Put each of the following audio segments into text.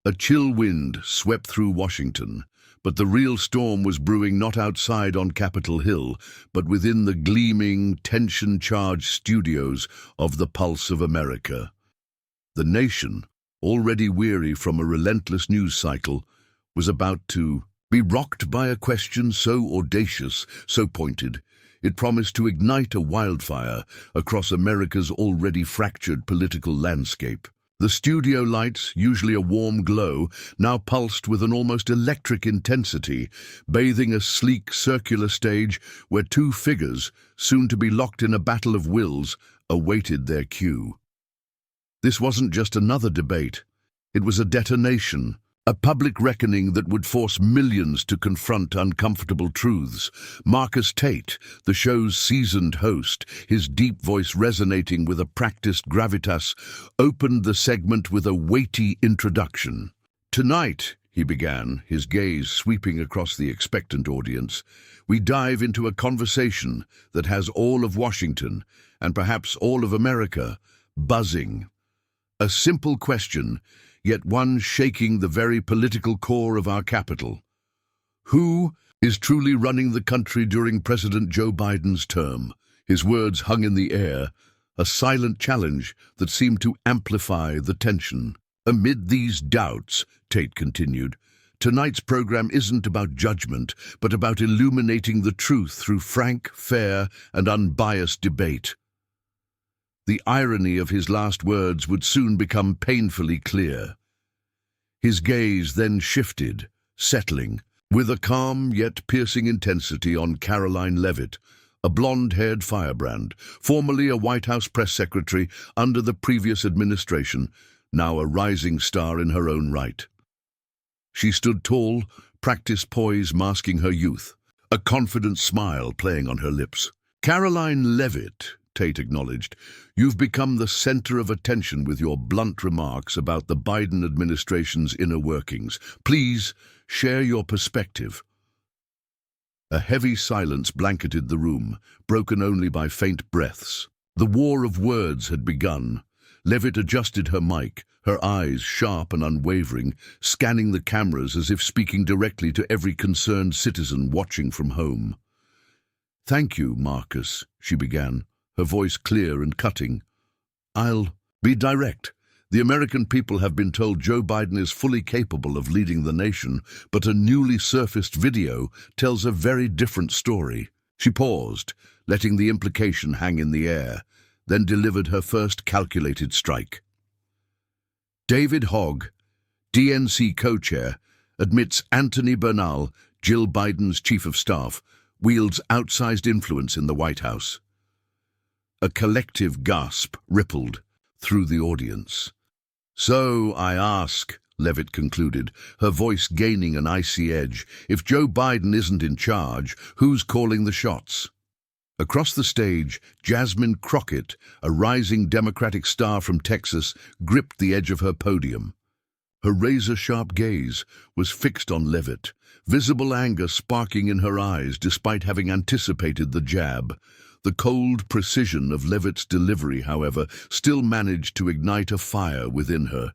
A chill wind swept through Washington, but the real storm was brewing not outside on Capitol Hill, but within the gleaming, tension-charged studios of the Pulse of America. The nation, already weary from a relentless news cycle, was about to be rocked by a question so audacious, so pointed. It promised to ignite a wildfire across America's already fractured political landscape. The studio lights, usually a warm glow, now pulsed with an almost electric intensity, bathing a sleek circular stage where two figures, soon to be locked in a battle of wills, awaited their cue. This wasn't just another debate. It was a detonation, a public reckoning that would force millions to confront uncomfortable truths. Marcus Tate, the show's seasoned host, his deep voice resonating with a practiced gravitas, opened the segment with a weighty introduction. "Tonight," he began, his gaze sweeping across the expectant audience, "we dive into a conversation that has all of Washington, and perhaps all of America, buzzing. A simple question, yet one shaking the very political core of our capital. Who is truly running the country during President Joe Biden's term?" His words hung in the air, a silent challenge that seemed to amplify the tension. "Amid these doubts," Tate continued, "tonight's program isn't about judgment, but about illuminating the truth through frank, fair, and unbiased debate." The irony of his last words would soon become painfully clear. His gaze then shifted, settling, with a calm yet piercing intensity, on Karoline Leavitt, a blonde-haired firebrand, formerly a White House press secretary under the previous administration, now a rising star in her own right. She stood tall, practiced poise masking her youth, a confident smile playing on her lips. "Karoline Leavitt," Tate acknowledged, "you've become the center of attention with your blunt remarks about the Biden administration's inner workings. Please share your perspective." A heavy silence blanketed the room, broken only by faint breaths. The war of words had begun. Leavitt adjusted her mic, her eyes sharp and unwavering, scanning the cameras as if speaking directly to every concerned citizen watching from home. "Thank you, Marcus," she began, her voice clear and cutting. "I'll be direct. The American people have been told Joe Biden is fully capable of leading the nation, but a newly surfaced video tells a very different story." She paused, letting the implication hang in the air, then delivered her first calculated strike. David Hogg, DNC co-chair, admits Anthony Bernal, Jill Biden's chief of staff, wields outsized influence in the White House. A collective gasp rippled through the audience. "So I ask," Leavitt concluded, her voice gaining an icy edge, "if Joe Biden isn't in charge, who's calling the shots?" Across the stage, Jasmine Crockett, a rising Democratic star from Texas, gripped the edge of her podium. Her razor-sharp gaze was fixed on Leavitt, visible anger sparking in her eyes despite having anticipated the jab. The cold precision of Leavitt's delivery, however, still managed to ignite a fire within her.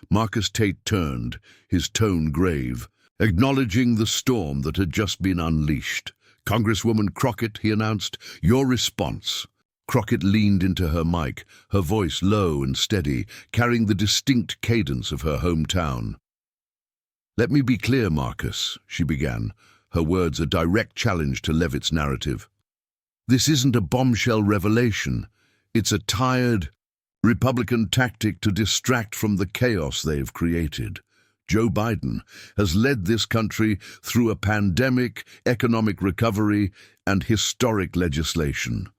Marcus Tate turned, his tone grave, acknowledging the storm that had just been unleashed. "Congresswoman Crockett," he announced, "your response." Crockett leaned into her mic, her voice low and steady, carrying the distinct cadence of her hometown. "Let me be clear, Marcus," she began, her words a direct challenge to Leavitt's narrative. "This isn't a bombshell revelation. It's a tired Republican tactic to distract from the chaos they've created. Joe Biden has led this country through a pandemic, economic recovery, and historic legislation.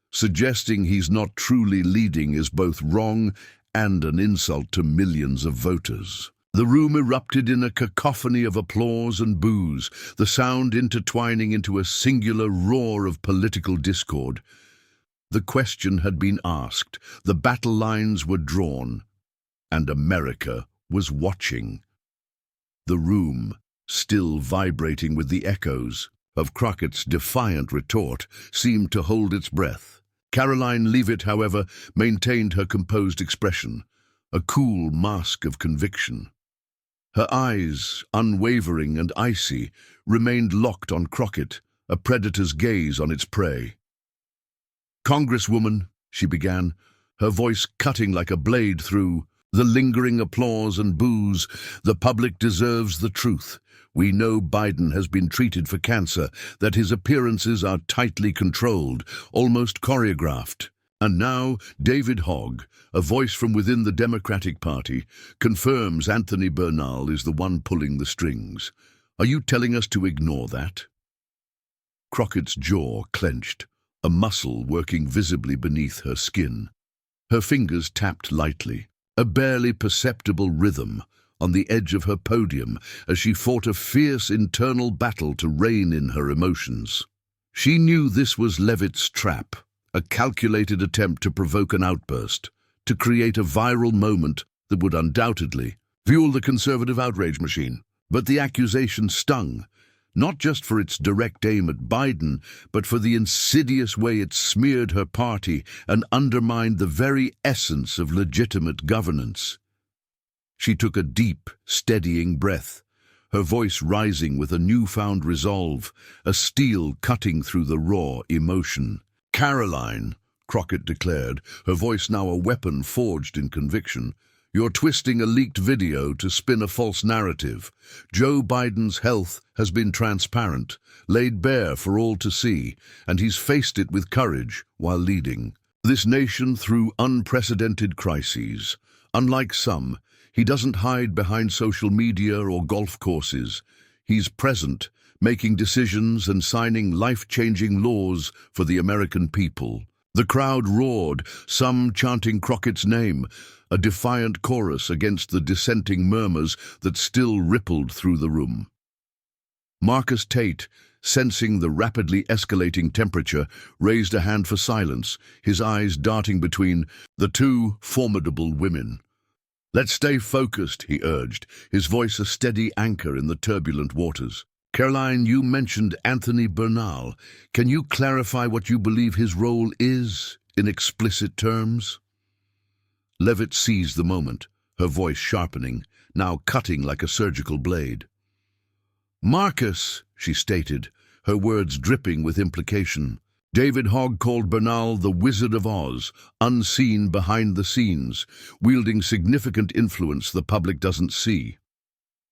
Suggesting he's not truly leading is both wrong and an insult to millions of voters." The room erupted in a cacophony of applause and boos, the sound intertwining into a singular roar of political discord. The question had been asked, the battle lines were drawn, and America was watching. The room, still vibrating with the echoes of Crockett's defiant retort, seemed to hold its breath. Karoline Leavitt, however, maintained her composed expression, a cool mask of conviction. Her eyes, unwavering and icy, remained locked on Crockett, a predator's gaze on its prey. "Congresswoman," she began, her voice cutting like a blade through the lingering applause and boos, "the public deserves the truth. We know Biden has been treated for cancer, that his appearances are tightly controlled, almost choreographed. And now, David Hogg, a voice from within the Democratic Party, confirms Anthony Bernal is the one pulling the strings. Are you telling us to ignore that?" Crockett's jaw clenched, a muscle working visibly beneath her skin. Her fingers tapped lightly, a barely perceptible rhythm, on the edge of her podium as she fought a fierce internal battle to rein in her emotions. She knew this was Leavitt's trap, a calculated attempt to provoke an outburst, to create a viral moment that would undoubtedly fuel the conservative outrage machine. But the accusation stung, not just for its direct aim at Biden, but for the insidious way it smeared her party and undermined the very essence of legitimate governance. She took a deep, steadying breath, her voice rising with a newfound resolve, a steel cutting through the raw emotion. "Karoline," Crockett declared, her voice now a weapon forged in conviction, "you're twisting a leaked video to spin a false narrative. Joe Biden's health has been transparent, laid bare for all to see, and he's faced it with courage while leading this nation through unprecedented crises. Unlike some, he doesn't hide behind social media or golf courses. He's present, making decisions and signing life-changing laws for the American people." The crowd roared, some chanting Crockett's name, a defiant chorus against the dissenting murmurs that still rippled through the room. Marcus Tate, sensing the rapidly escalating temperature, raised a hand for silence, his eyes darting between the two formidable women. "Let's stay focused," he urged, his voice a steady anchor in the turbulent waters. "Karoline, you mentioned Anthony Bernal. Can you clarify what you believe his role is, in explicit terms?" Leavitt seized the moment, her voice sharpening, now cutting like a surgical blade. "Marcus," she stated, her words dripping with implication, "David Hogg called Bernal the Wizard of Oz, unseen behind the scenes, wielding significant influence the public doesn't see.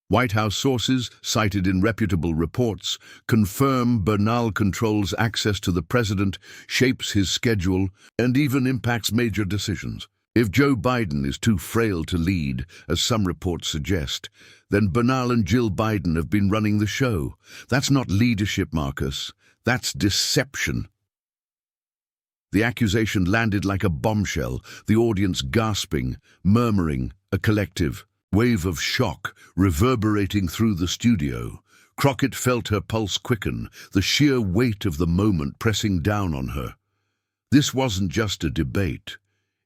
White House sources, cited in reputable reports, confirm Bernal controls access to the president, shapes his schedule, and even impacts major decisions. If Joe Biden is too frail to lead, as some reports suggest, then Bernal and Jill Biden have been running the show. That's not leadership, Marcus. That's deception." The accusation landed like a bombshell, the audience gasping, murmuring, a collective wave of shock reverberating through the studio. Crockett felt her pulse quicken, the sheer weight of the moment pressing down on her. This wasn't just a debate.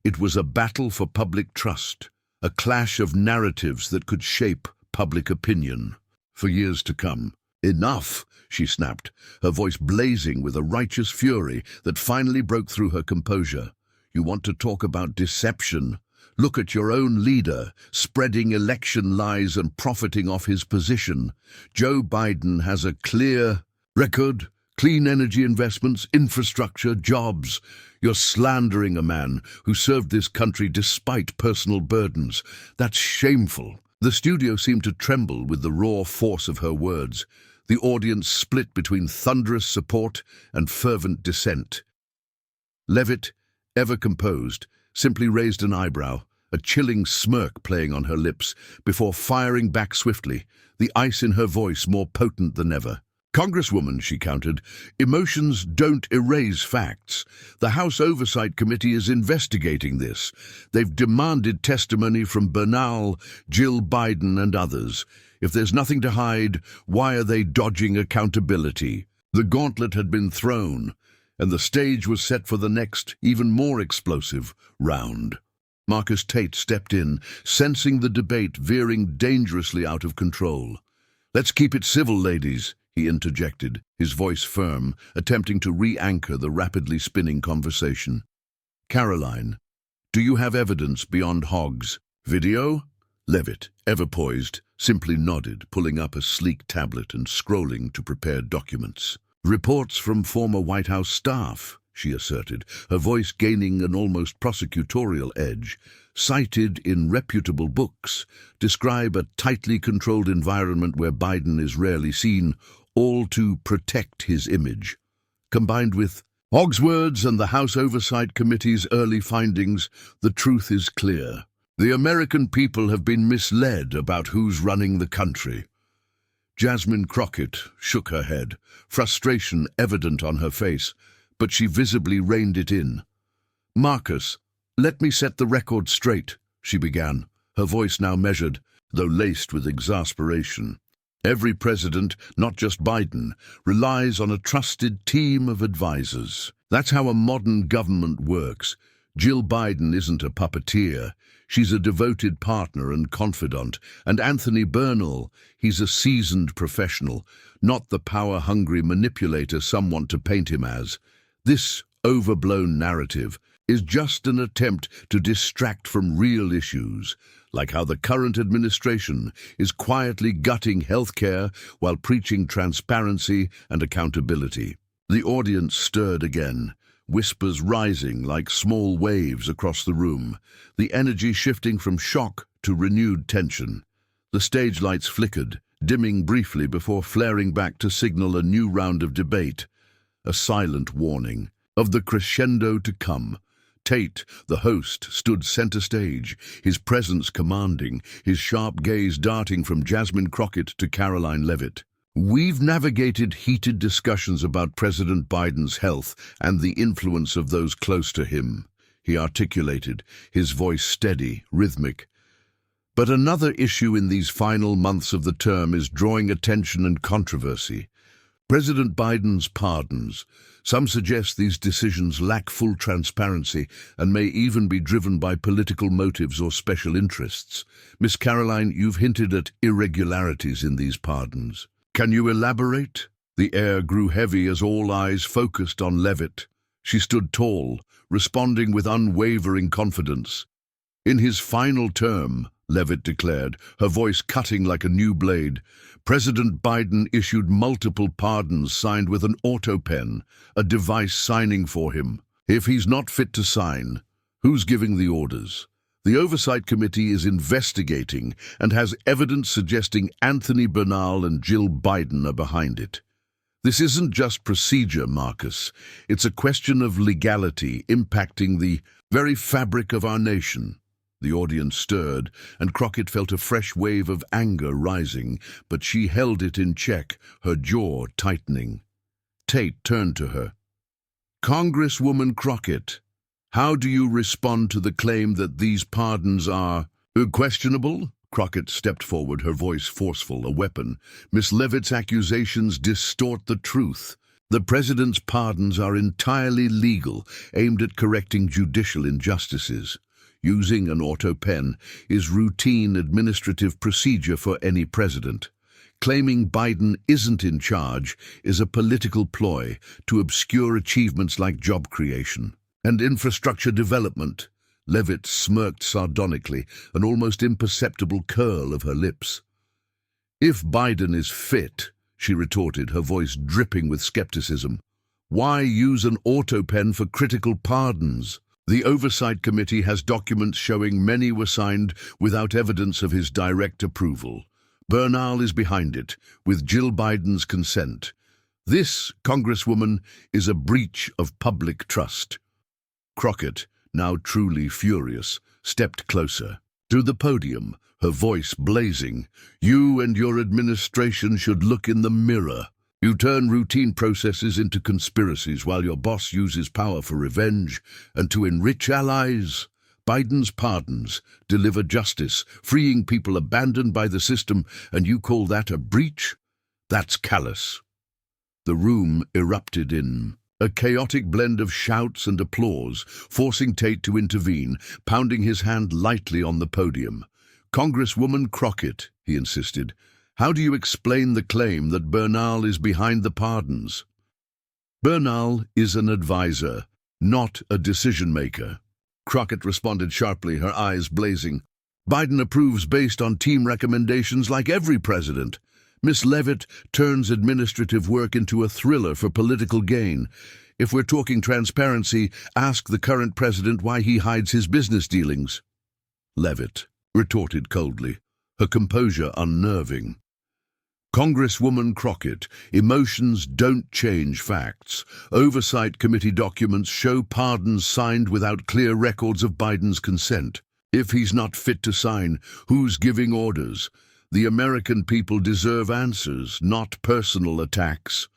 It was a battle for public trust, a clash of narratives that could shape public opinion for years to come. "Enough," she snapped, her voice blazing with a righteous fury that finally broke through her composure. "You want to talk about deception? Look at your own leader, spreading election lies and profiting off his position. Joe Biden has a clear record, clean energy investments, infrastructure, jobs. You're slandering a man who served this country despite personal burdens. That's shameful." The studio seemed to tremble with the raw force of her words. The audience split between thunderous support and fervent dissent. Leavitt, ever composed, simply raised an eyebrow, a chilling smirk playing on her lips, before firing back swiftly, the ice in her voice more potent than ever. "Congresswoman," she countered, "emotions don't erase facts. The House Oversight Committee is investigating this. They've demanded testimony from Bernal, Jill Biden, and others. If there's nothing to hide, why are they dodging accountability?" The gauntlet had been thrown, and the stage was set for the next, even more explosive, round. Marcus Tate stepped in, sensing the debate veering dangerously out of control. "Let's keep it civil, ladies," he interjected, his voice firm, attempting to re-anchor the rapidly spinning conversation. "Karoline, do you have evidence beyond Hogg's video?" Leavitt, ever poised, simply nodded, pulling up a sleek tablet and scrolling to prepared documents. "Reports from former White House staff," she asserted, her voice gaining an almost prosecutorial edge, "cited in reputable books, describe a tightly controlled environment where Biden is rarely seen, all to protect his image." Combined with Hogg's words and the House Oversight Committee's early findings, the truth is clear. The American people have been misled about who's running the country. Jasmine Crockett shook her head, frustration evident on her face, but she visibly reined it in. "Marcus, let me set the record straight," she began, her voice now measured, though laced with exasperation. "Every president, not just Biden, relies on a trusted team of advisors. That's how a modern government works. Jill Biden isn't a puppeteer. She's a devoted partner and confidant. And Anthony Bernal, he's a seasoned professional, not the power-hungry manipulator some want to paint him as. This overblown narrative is just an attempt to distract from real issues, like how the current administration is quietly gutting healthcare while preaching transparency and accountability." The audience stirred again, whispers rising like small waves across the room, the energy shifting from shock to renewed tension. The stage lights flickered, dimming briefly before flaring back to signal a new round of debate, a silent warning of the crescendo to come. Tate, the host, stood center stage, his presence commanding, his sharp gaze darting from Jasmine Crockett to Karoline Leavitt. "We've navigated heated discussions about President Biden's health and the influence of those close to him," he articulated, his voice steady, rhythmic. "But another issue in these final months of the term is drawing attention and controversy. President Biden's pardons. Some suggest these decisions lack full transparency and may even be driven by political motives or special interests. Miss Karoline, you've hinted at irregularities in these pardons. Can you elaborate?" The air grew heavy as all eyes focused on Leavitt. She stood tall, responding with unwavering confidence. "In his final term," Leavitt declared, her voice cutting like a new blade, "President Biden issued multiple pardons signed with an auto pen, a device signing for him. If he's not fit to sign, who's giving the orders? The Oversight Committee is investigating and has evidence suggesting Anthony Bernal and Jill Biden are behind it. This isn't just procedure, Marcus. It's a question of legality impacting the very fabric of our nation." The audience stirred, and Crockett felt a fresh wave of anger rising, but she held it in check, her jaw tightening. Tate turned to her. "Congresswoman Crockett, how do you respond to the claim that these pardons are questionable?" Crockett stepped forward, her voice forceful, a weapon. "Miss Leavitt's accusations distort the truth. The president's pardons are entirely legal, aimed at correcting judicial injustices. Using an auto pen is routine administrative procedure for any president. Claiming Biden isn't in charge is a political ploy to obscure achievements like job creation and infrastructure development." Leavitt smirked sardonically, an almost imperceptible curl of her lips. "If Biden is fit," she retorted, her voice dripping with skepticism, "why use an auto pen for critical pardons? The Oversight Committee has documents showing many were signed without evidence of his direct approval. Bernal is behind it, with Jill Biden's consent. This, Congresswoman, is a breach of public trust." Crockett, now truly furious, stepped closer. To the podium, her voice blazing. "You and your administration should look in the mirror. You turn routine processes into conspiracies while your boss uses power for revenge and to enrich allies. Biden's pardons deliver justice, freeing people abandoned by the system, and you call that a breach? That's callous." The room erupted in a chaotic blend of shouts and applause, forcing Tate to intervene, pounding his hand lightly on the podium. "Congresswoman Crockett," he insisted, "how do you explain the claim that Bernal is behind the pardons?" "Bernal is an advisor, not a decision-maker," Crockett responded sharply, her eyes blazing. Biden approves based on team recommendations like every president. Miss Leavitt turns administrative work into a thriller for political gain. If we're talking transparency, ask the current president why he hides his business dealings. Leavitt retorted coldly, her composure unnerving. Congresswoman Crockett, emotions don't change facts. Oversight committee documents show pardons signed without clear records of Biden's consent. If he's not fit to sign, who's giving orders? The American people deserve answers, not personal attacks.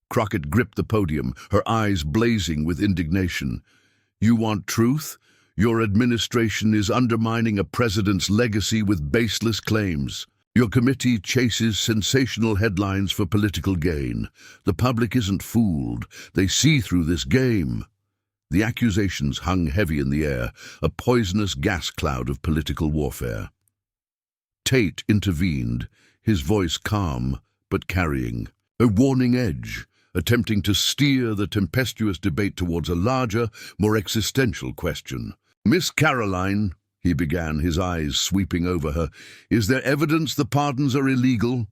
Crockett gripped the podium, her eyes blazing with indignation. You want truth? Your administration is undermining a president's legacy with baseless claims. Your committee chases sensational headlines for political gain. The public isn't fooled. They see through this game. The accusations hung heavy in the air, a poisonous gas cloud of political warfare. Tate intervened, his voice calm but carrying a warning edge, attempting to steer the tempestuous debate towards a larger, more existential question. Miss Karoline, he began, his eyes sweeping over her, is there evidence the pardons are illegal?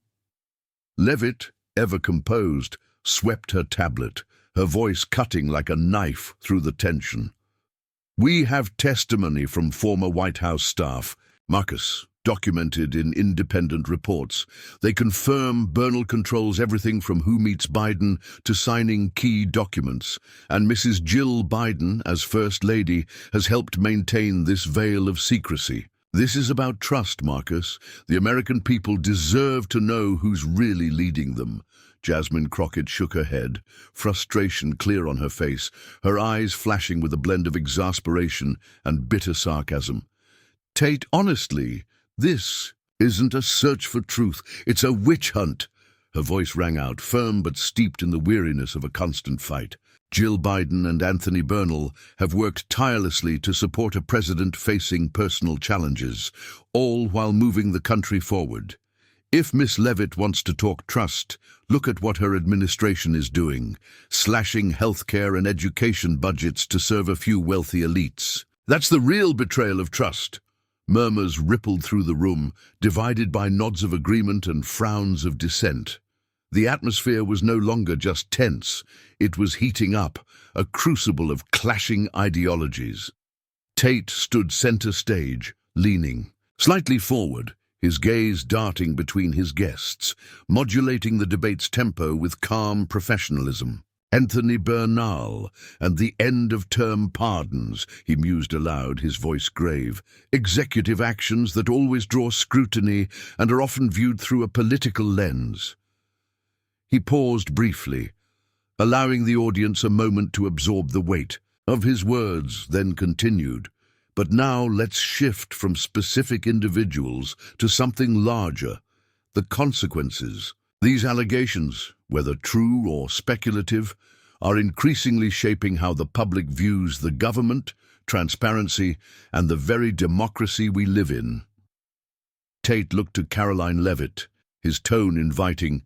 Leavitt, ever composed, swept her tablet, her voice cutting like a knife through the tension. We have testimony from former White House staff, Marcus, documented in independent reports. They confirm Bernal controls everything from who meets Biden to signing key documents, and Mrs. Jill Biden, as First Lady, has helped maintain this veil of secrecy. This is about trust, Marcus. The American people deserve to know who's really leading them. Jasmine Crockett shook her head, frustration clear on her face, her eyes flashing with a blend of exasperation and bitter sarcasm. Tate, honestly, this isn't a search for truth, it's a witch hunt. Her voice rang out, firm but steeped in the weariness of a constant fight. Jill Biden and Anthony Bernal have worked tirelessly to support a president facing personal challenges, all while moving the country forward. If Miss Leavitt wants to talk trust, look at what her administration is doing, slashing healthcare and education budgets to serve a few wealthy elites. That's the real betrayal of trust. Murmurs rippled through the room, divided by nods of agreement and frowns of dissent. The atmosphere was no longer just tense, it was heating up, a crucible of clashing ideologies. Tate stood center stage, leaning slightly forward, his gaze darting between his guests, modulating the debate's tempo with calm professionalism. Anthony Bernal and the end-of-term pardons, he mused aloud, his voice grave. Executive actions that always draw scrutiny and are often viewed through a political lens. He paused briefly, allowing the audience a moment to absorb the weight of his words, then continued. But now let's shift from specific individuals to something larger, the consequences. These allegations, whether true or speculative, are increasingly shaping how the public views the government, transparency, and the very democracy we live in. Tate looked to Karoline Leavitt, his tone inviting.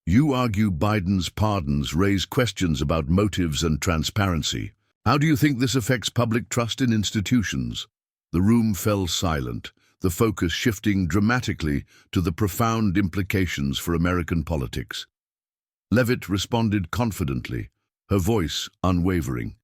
You argue Biden's pardons raise questions about motives and transparency. How do you think this affects public trust in institutions? The room fell silent, the focus shifting dramatically to the profound implications for American politics. Leavitt responded confidently, her voice unwavering.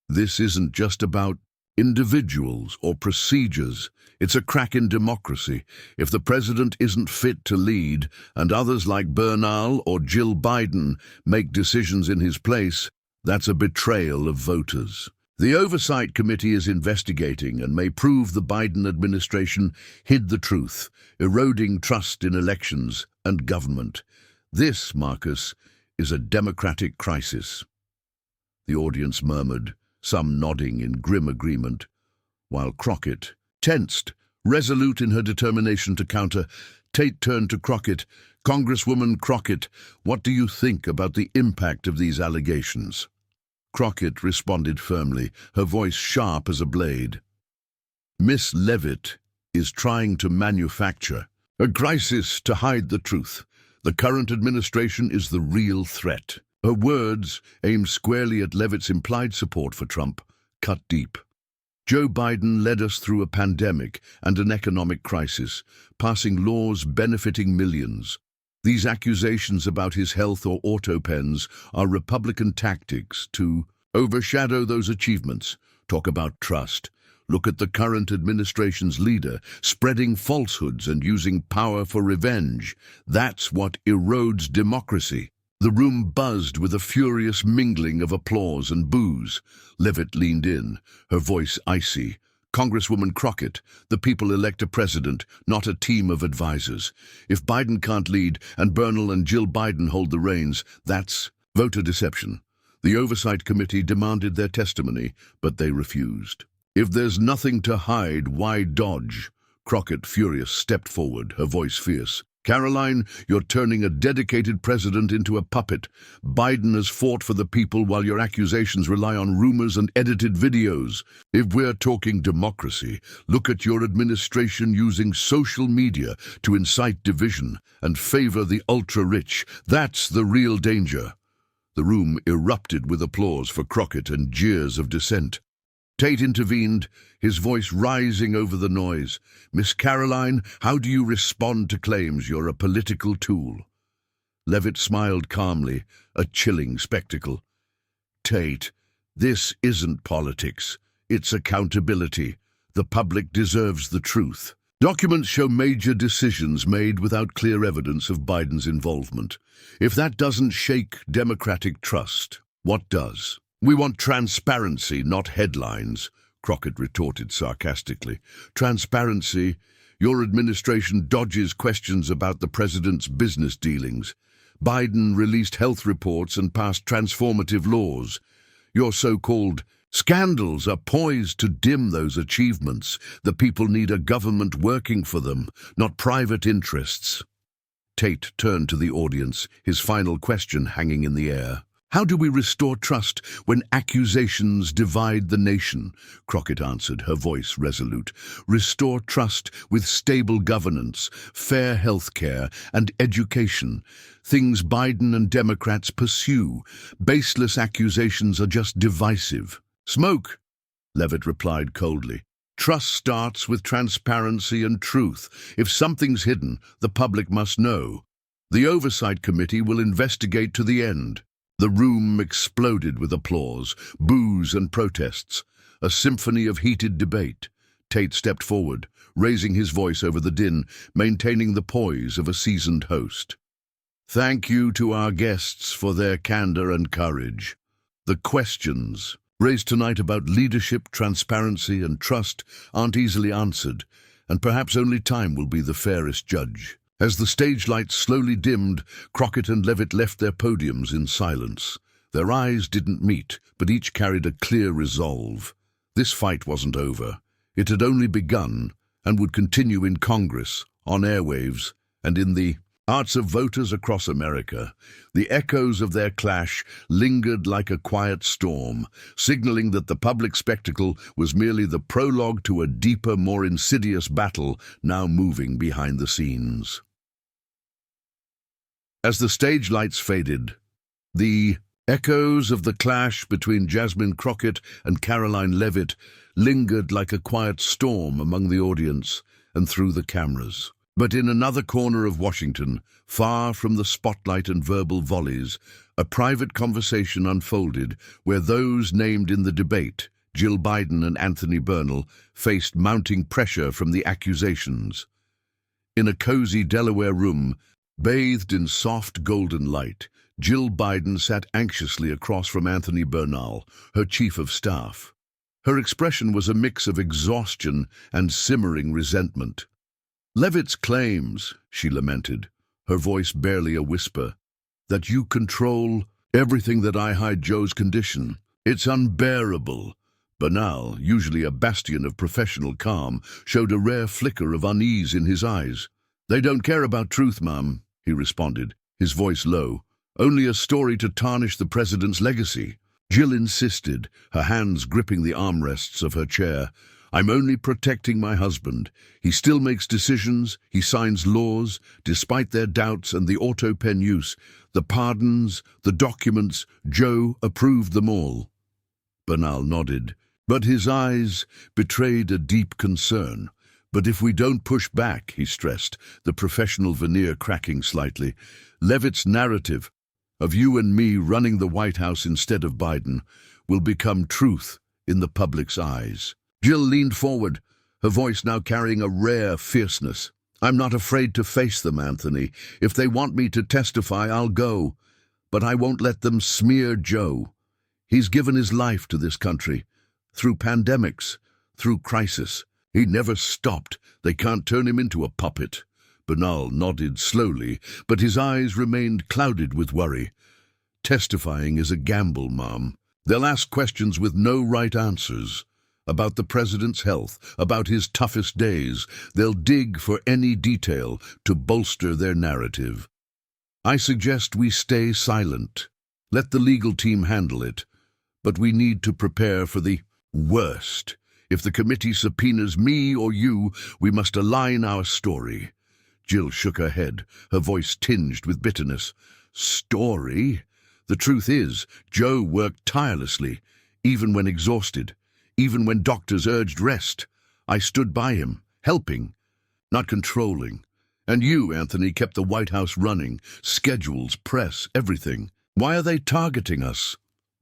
This isn't just about individuals or procedures. It's a crack in democracy. If the president isn't fit to lead, and others like Bernal or Jill Biden make decisions in his place, that's a betrayal of voters. The Oversight Committee is investigating and may prove the Biden administration hid the truth, eroding trust in elections and government. This, Marcus, is a democratic crisis. The audience murmured, some nodding in grim agreement, while Crockett, tensed, resolute in her determination to counter, Tate turned to Crockett. Congresswoman Crockett, what do you think about the impact of these allegations? Crockett responded firmly, her voice sharp as a blade. Miss Leavitt is trying to manufacture a crisis to hide the truth. The current administration is the real threat. Her words, aimed squarely at Leavitt's implied support for Trump, cut deep. Joe Biden led us through a pandemic and an economic crisis, passing laws benefiting millions. These accusations about his health or auto pens are Republican tactics to overshadow those achievements. Talk about trust. Look at the current administration's leader, spreading falsehoods and using power for revenge. That's what erodes democracy. The room buzzed with a furious mingling of applause and boos. Leavitt leaned in, her voice icy. Congresswoman Crockett, the people elect a president, not a team of advisors. If Biden can't lead and Bernal and Jill Biden hold the reins, that's voter deception. The Oversight Committee demanded their testimony, but they refused. If there's nothing to hide, why dodge? Crockett, furious, stepped forward, her voice fierce. Karoline, you're turning a dedicated president into a puppet. Biden has fought for the people while your accusations rely on rumors and edited videos. If we're talking democracy, look at your administration using social media to incite division and favor the ultra-rich. That's the real danger. The room erupted with applause for Crockett and jeers of dissent. Tate intervened, his voice rising over the noise. Miss Karoline, how do you respond to claims you're a political tool? Leavitt smiled calmly, a chilling spectacle. Tate, this isn't politics. It's accountability. The public deserves the truth. Documents show major decisions made without clear evidence of Biden's involvement. If that doesn't shake democratic trust, what does? We want transparency, not headlines, Crockett retorted sarcastically. Transparency? Your administration dodges questions about the president's business dealings. Biden released health reports and passed transformative laws. Your so-called scandals are poised to dim those achievements. The people need a government working for them, not private interests. Tate turned to the audience, his final question hanging in the air. How do we restore trust when accusations divide the nation? Crockett answered, her voice resolute. Restore trust with stable governance, fair health care, and education. Things Biden and Democrats pursue. Baseless accusations are just divisive. Smoke, Leavitt replied coldly. Trust starts with transparency and truth. If something's hidden, the public must know. The Oversight Committee will investigate to the end. The room exploded with applause, boos and protests, a symphony of heated debate. Tate stepped forward, raising his voice over the din, maintaining the poise of a seasoned host. Thank you to our guests for their candor and courage. The questions raised tonight about leadership, transparency, and trust aren't easily answered, and perhaps only time will be the fairest judge. As the stage lights slowly dimmed, Crockett and Leavitt left their podiums in silence. Their eyes didn't meet, but each carried a clear resolve. This fight wasn't over. It had only begun and would continue in Congress, on airwaves, and in the hearts of voters across America. The echoes of their clash lingered like a quiet storm, signaling that the public spectacle was merely the prologue to a deeper, more insidious battle now moving behind the scenes. As the stage lights faded, the echoes of the clash between Jasmine Crockett and Karoline Leavitt lingered like a quiet storm among the audience and through the cameras. But in another corner of Washington, far from the spotlight and verbal volleys, a private conversation unfolded where those named in the debate, Jill Biden and Anthony Bernal, faced mounting pressure from the accusations. In a cozy Delaware room, bathed in soft golden light, Jill Biden sat anxiously across from Anthony Bernal, her chief of staff. Her expression was a mix of exhaustion and simmering resentment. Leavitt's claims, she lamented, her voice barely a whisper, that you control everything, that I hide Joe's condition. It's unbearable. Bernal, usually a bastion of professional calm, showed a rare flicker of unease in his eyes. They don't care about truth, ma'am, he responded, his voice low. Only a story to tarnish the president's legacy. Jill insisted, her hands gripping the armrests of her chair. I'm only protecting my husband. He still makes decisions, he signs laws, despite their doubts and the auto pen use, the pardons, the documents, Joe approved them all. Bernal nodded, But his eyes betrayed a deep concern. But if we don't push back, he stressed, the professional veneer cracking slightly, Leavitt's narrative of you and me running the White House instead of Biden will become truth in the public's eyes. Jill leaned forward, her voice now carrying a rare fierceness. I'm not afraid to face them, Anthony. If they want me to testify, I'll go. But I won't let them smear Joe. He's given his life to this country, through pandemics, through crisis. He never stopped. They can't turn him into a puppet. Bernal nodded slowly, but his eyes remained clouded with worry. Testifying is a gamble, Mom. They'll ask questions with no right answers. About the president's health, about his toughest days. They'll dig for any detail to bolster their narrative. I suggest we stay silent. Let the legal team handle it. But we need to prepare for the worst. If the committee subpoenas me or you, we must align our story. Jill shook her head, her voice tinged with bitterness. Story? The truth is, Joe worked tirelessly, even when exhausted, even when doctors urged rest. I stood by him, helping, not controlling. And you, Anthony, kept the White House running, schedules, press, everything. Why are they targeting us?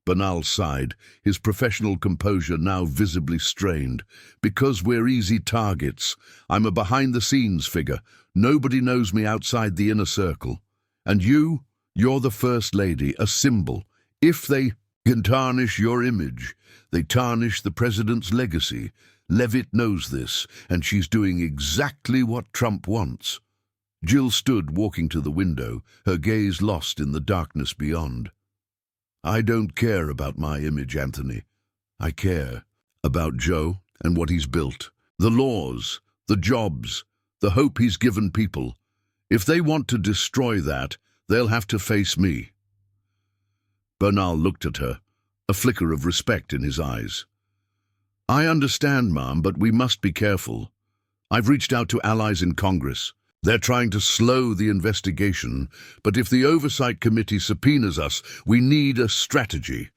Bernal sighed, his professional composure now visibly strained. Because we're easy targets. I'm a behind-the-scenes figure. Nobody knows me outside the inner circle. And you're the First Lady, a symbol. If they can tarnish your image, they tarnish the president's legacy. Leavitt knows this, and she's doing exactly what Trump wants. Jill stood walking to the window, her gaze lost in the darkness beyond. I don't care about my image, Anthony. I care about Joe and what he's built. The laws, the jobs, the hope he's given people. If they want to destroy that, they'll have to face me. Bernal looked at her, a flicker of respect in his eyes. I understand, Mom, but we must be careful. I've reached out to allies in Congress. They're trying to slow the investigation, but if the Oversight Committee subpoenas us, we need a strategy.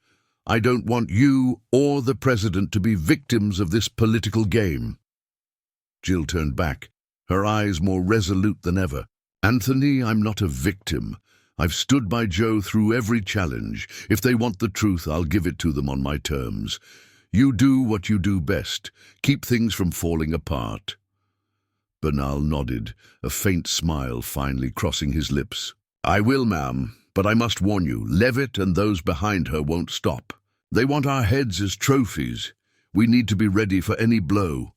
I don't want you or the President to be victims of this political game. Jill turned back, her eyes more resolute than ever. Anthony, I'm not a victim. I've stood by Joe through every challenge. If they want the truth, I'll give it to them on my terms. You do what you do best. Keep things from falling apart. Bernal nodded, a faint smile finally crossing his lips. I will, ma'am, but I must warn you, Leavitt and those behind her won't stop. They want our heads as trophies. We need to be ready for any blow.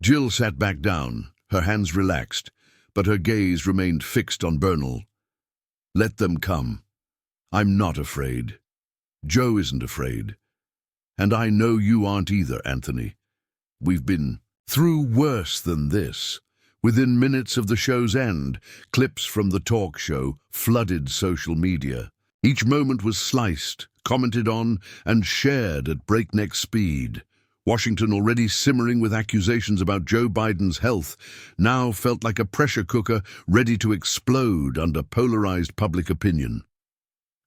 Jill sat back down, her hands relaxed, but her gaze remained fixed on Bernal. Let them come. I'm not afraid. Joe isn't afraid. And I know you aren't either, Anthony. We've been through worse than this. Within minutes of the show's end, clips from the talk show flooded social media. Each moment was sliced, commented on, and shared at breakneck speed. Washington, already simmering with accusations about Joe Biden's health, now felt like a pressure cooker ready to explode under polarized public opinion.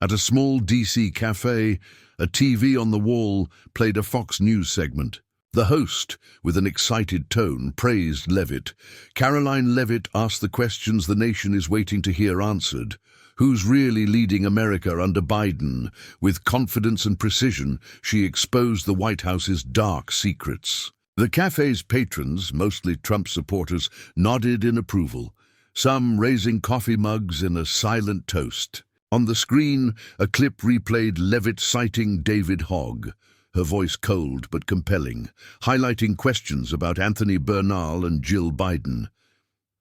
At a small D.C. cafe, a TV on the wall played a Fox News segment. The host, with an excited tone, praised Leavitt. Karoline Leavitt asked the questions the nation is waiting to hear answered. Who's really leading America under Biden? With confidence and precision, she exposed the White House's dark secrets. The cafe's patrons, mostly Trump supporters, nodded in approval, some raising coffee mugs in a silent toast. On the screen, a clip replayed Leavitt citing David Hogg, her voice cold but compelling, highlighting questions about Anthony Bernal and Jill Biden.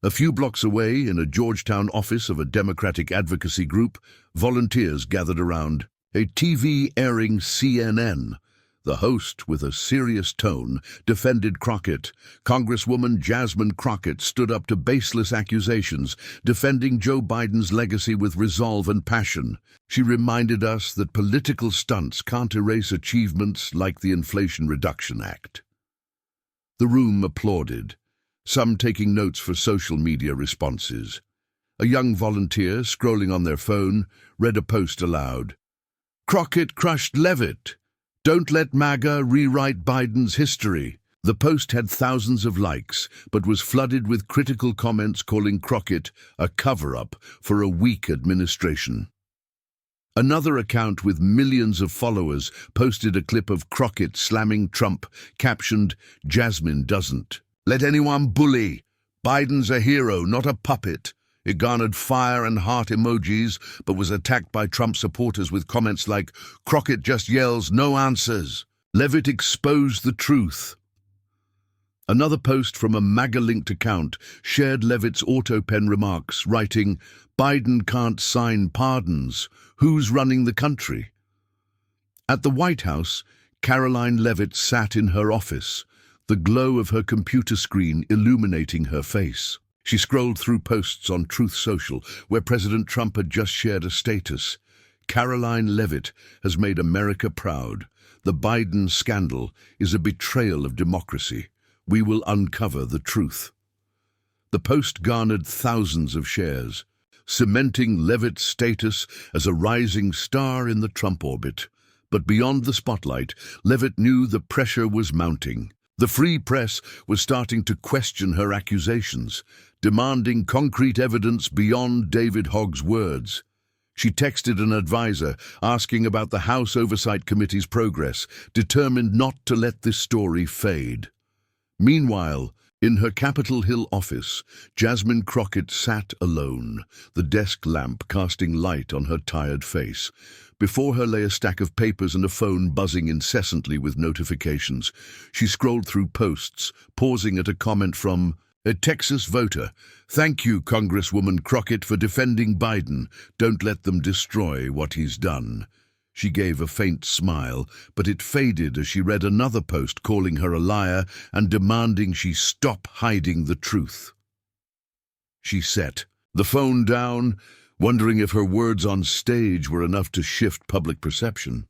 A few blocks away, in a Georgetown office of a Democratic advocacy group, volunteers gathered around. A TV airing CNN. The host, with a serious tone, defended Crockett. Congresswoman Jasmine Crockett stood up to baseless accusations, defending Joe Biden's legacy with resolve and passion. She reminded us that political stunts can't erase achievements like the Inflation Reduction Act. The room applauded, some taking notes for social media responses. A young volunteer, scrolling on their phone, read a post aloud. Crockett crushed Leavitt. Don't let MAGA rewrite Biden's history. The post had thousands of likes, but was flooded with critical comments calling Crockett a cover-up for a weak administration. Another account with millions of followers posted a clip of Crockett slamming Trump, captioned, "Jasmine doesn't let anyone bully. Biden's a hero, not a puppet." It garnered fire and heart emojis, but was attacked by Trump supporters with comments like, "Crockett just yells, no answers." Leavitt exposed the truth. Another post from a MAGA-linked account shared Leavitt's auto-pen remarks, writing, "Biden can't sign pardons. Who's running the country?" At the White House, Karoline Leavitt sat in her office, the glow of her computer screen illuminating her face. She scrolled through posts on Truth Social, where President Trump had just shared a status. "Karoline Leavitt has made America proud. The Biden scandal is a betrayal of democracy. We will uncover the truth." The post garnered thousands of shares, cementing Leavitt's status as a rising star in the Trump orbit. But beyond the spotlight, Leavitt knew the pressure was mounting. The free press was starting to question her accusations, demanding concrete evidence beyond David Hogg's words. She texted an advisor asking about the House Oversight Committee's progress, determined not to let this story fade. Meanwhile, in her Capitol Hill office, Jasmine Crockett sat alone, the desk lamp casting light on her tired face. Before her lay a stack of papers and a phone buzzing incessantly with notifications. She scrolled through posts, pausing at a comment from a Texas voter. "Thank you, Congresswoman Crockett, for defending Biden. Don't let them destroy what he's done." She gave a faint smile, but it faded as she read another post calling her a liar and demanding she stop hiding the truth. She set the phone down, wondering if her words on stage were enough to shift public perception.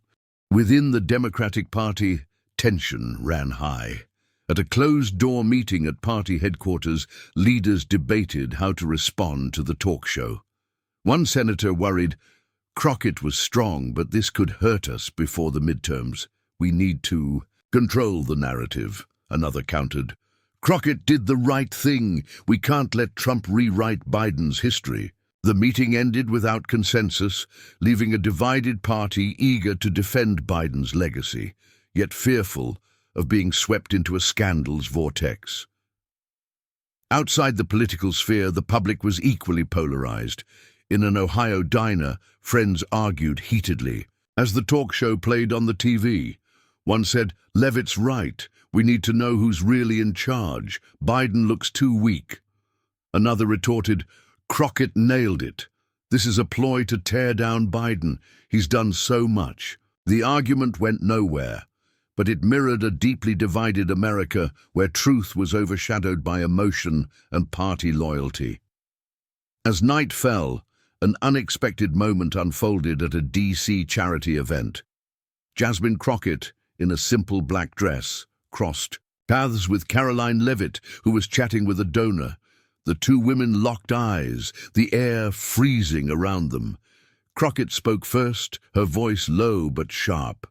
Within the Democratic Party, tension ran high. At a closed-door meeting at party headquarters, leaders debated how to respond to the talk show. One senator worried, "Crockett was strong, but this could hurt us before the midterms. We need to control the narrative," another countered. "Crockett did the right thing. We can't let Trump rewrite Biden's history." The meeting ended without consensus, leaving a divided party eager to defend Biden's legacy, yet fearful of being swept into a scandal's vortex. Outside the political sphere, the public was equally polarized. In an Ohio diner, friends argued heatedly. As the talk show played on the TV, one said, "Leavitt's right. We need to know who's really in charge. Biden looks too weak." Another retorted, "Crockett nailed it. This is a ploy to tear down Biden. He's done so much." The argument went nowhere, but it mirrored a deeply divided America where truth was overshadowed by emotion and party loyalty. As night fell, an unexpected moment unfolded at a D.C. charity event. Jasmine Crockett, in a simple black dress, crossed paths with Karoline Leavitt, who was chatting with a donor. The two women locked eyes, the air freezing around them. Crockett spoke first, her voice low but sharp.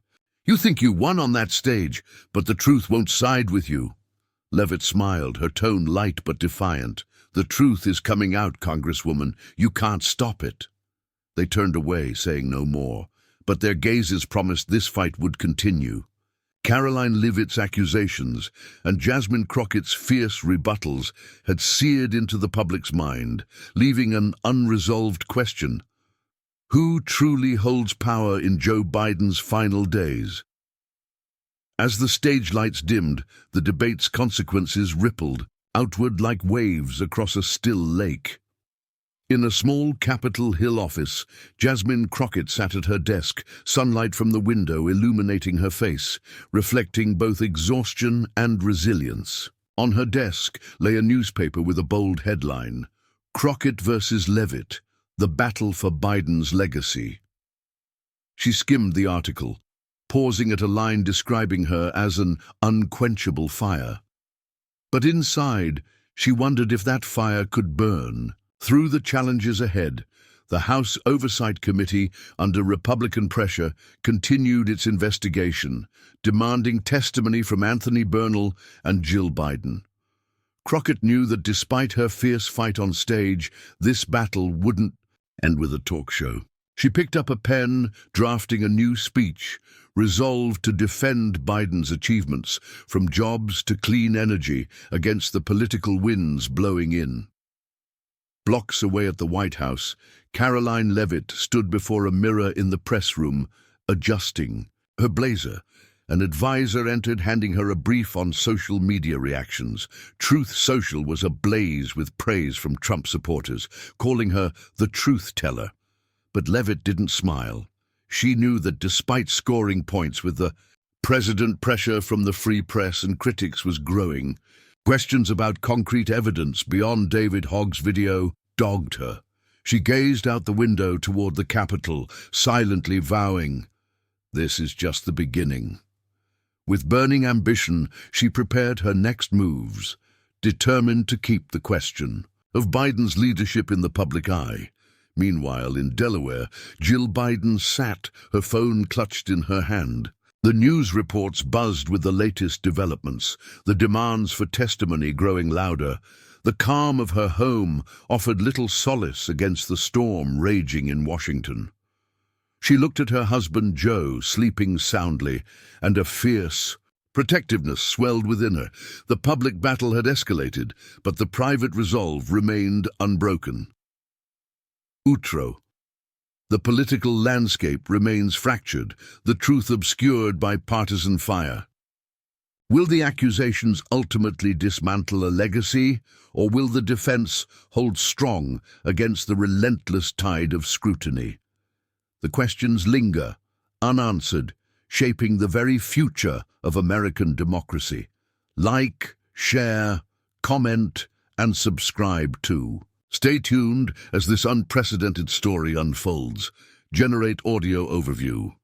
"You think you won on that stage, but the truth won't side with you." Leavitt smiled, her tone light but defiant. "The truth is coming out, Congresswoman. You can't stop it." They turned away, saying no more, but their gazes promised this fight would continue. Karoline Leavitt's accusations and Jasmine Crockett's fierce rebuttals had seared into the public's mind, leaving an unresolved question. Who truly holds power in Joe Biden's final days? As the stage lights dimmed, the debate's consequences rippled outward like waves across a still lake. In a small Capitol Hill office, Jasmine Crockett sat at her desk, sunlight from the window illuminating her face, reflecting both exhaustion and resilience. On her desk lay a newspaper with a bold headline, "Crockett versus Leavitt, the battle for Biden's legacy." She skimmed the article, pausing at a line describing her as an unquenchable fire. But inside, she wondered if that fire could burn. Through the challenges ahead, The House Oversight Committee, under Republican pressure, continued its investigation, demanding testimony from Anthony Bernal and Jill Biden. Crockett knew that despite her fierce fight on stage, this battle wouldn't end with a talk show. She picked up a pen, drafting a new speech, resolved to defend Biden's achievements, from jobs to clean energy, against the political winds blowing in. Blocks away at the White House, Karoline Leavitt stood before a mirror in the press room, adjusting her blazer. An advisor entered, handing her a brief on social media reactions. Truth Social was ablaze with praise from Trump supporters, calling her the truth teller. But Leavitt didn't smile. She knew that despite scoring points with the president, pressure from the free press and critics was growing. Questions about concrete evidence beyond David Hogg's video dogged her. She gazed out the window toward the Capitol, silently vowing, "This is just the beginning." With burning ambition, she prepared her next moves, determined to keep the question of Biden's leadership in the public eye. Meanwhile, in Delaware, Jill Biden sat, her phone clutched in her hand. The news reports buzzed with the latest developments, the demands for testimony growing louder. The calm of her home offered little solace against the storm raging in Washington. She looked at her husband Joe, sleeping soundly, and a fierce protectiveness swelled within her. The public battle had escalated, but the private resolve remained unbroken. Outro. The political landscape remains fractured, the truth obscured by partisan fire. Will the accusations ultimately dismantle a legacy, or will the defense hold strong against the relentless tide of scrutiny? The questions linger, unanswered, shaping the very future of American democracy. Like, share, comment, and subscribe too. Stay tuned as this unprecedented story unfolds. Generate audio overview.